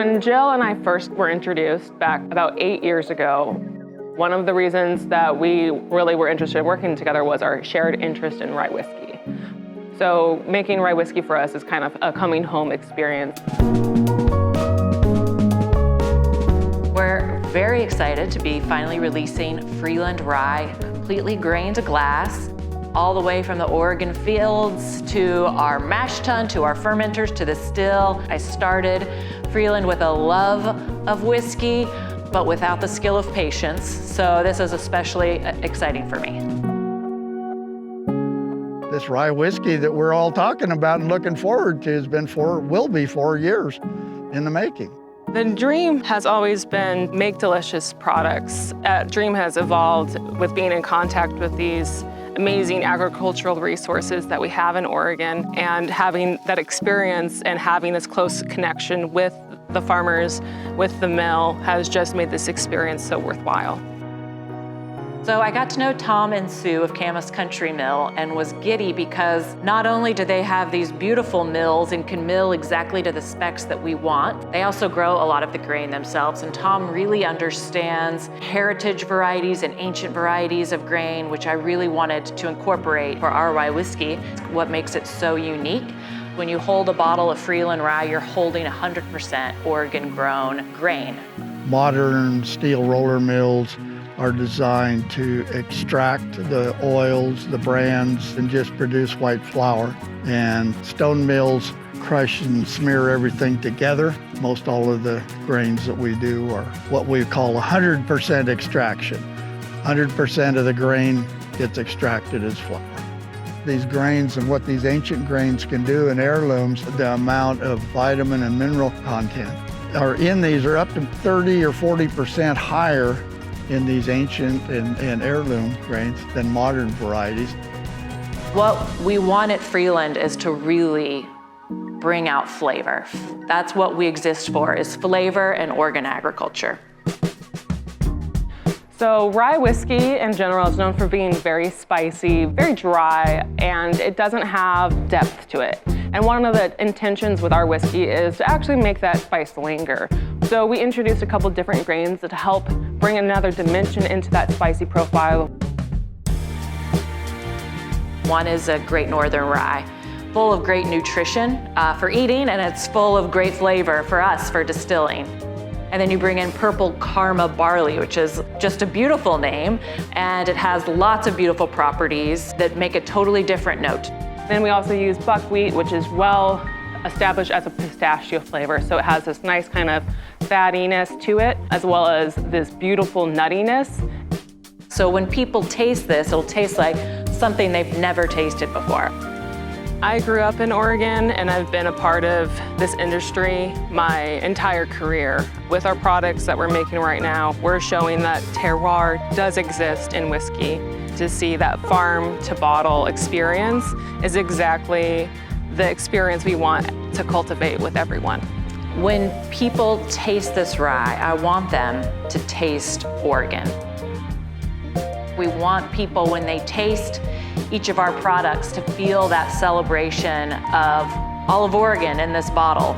When Jill and I first were introduced back about 8 years ago, one of the reasons that we really were interested in working together was our shared interest in rye whiskey. So making rye whiskey for us is kind of a coming home experience. We're very excited to be finally releasing Freeland Rye, completely grain to glass, all the way from the Oregon fields to our mash tun, to our fermenters, to the still. I started Freeland with a love of whiskey, but without the skill of patience. So this is especially exciting for me. This rye whiskey that we're all talking about and looking forward to will be 4 years in the making. The dream has always been make delicious products. Dream has evolved with being in contact with these amazing agricultural resources that we have in Oregon, and having that experience and having this close connection with the farmers, with the mill, has just made this experience so worthwhile. So I got to know Tom and Sue of Camas Country Mill and was giddy because not only do they have these beautiful mills and can mill exactly to the specs that we want, they also grow a lot of the grain themselves. And Tom really understands heritage varieties and ancient varieties of grain, which I really wanted to incorporate for our rye whiskey. What makes it so unique: when you hold a bottle of Freeland Rye, you're holding 100% Oregon-grown grain. Modern steel roller mills are designed to extract the oils, the brands, and just produce white flour. And stone mills crush and smear everything together. Most all of the grains that we do are what we call 100% extraction. 100% of the grain gets extracted as flour. These grains and what these ancient grains can do in heirlooms, the amount of vitamin and mineral content are in these are up to 30 or 40% higher in these ancient and heirloom grains than modern varieties. What we want at Freeland is to really bring out flavor. That's what we exist for, is flavor and Oregon agriculture. So rye whiskey in general is known for being very spicy, very dry, and it doesn't have depth to it. And one of the intentions with our whiskey is to actually make that spice linger. So we introduced a couple different grains to help bring another dimension into that spicy profile. One is a Great Northern Rye, full of great nutrition for eating, and it's full of great flavor for us for distilling. And then you bring in purple Karma Barley, which is just a beautiful name, and it has lots of beautiful properties that make a totally different note. Then we also use Buckwheat, which is well established as a pistachio flavor. So it has this nice kind of fattiness to it, as well as this beautiful nuttiness. So when people taste this, it'll taste like something they've never tasted before. I grew up in Oregon, and I've been a part of this industry my entire career. With our products that we're making right now, we're showing that terroir does exist in whiskey. To see that farm to bottle experience is exactly the experience we want to cultivate with everyone. When people taste this rye, I want them to taste Oregon. We want people, when they taste each of our products, to feel that celebration of all of Oregon in this bottle.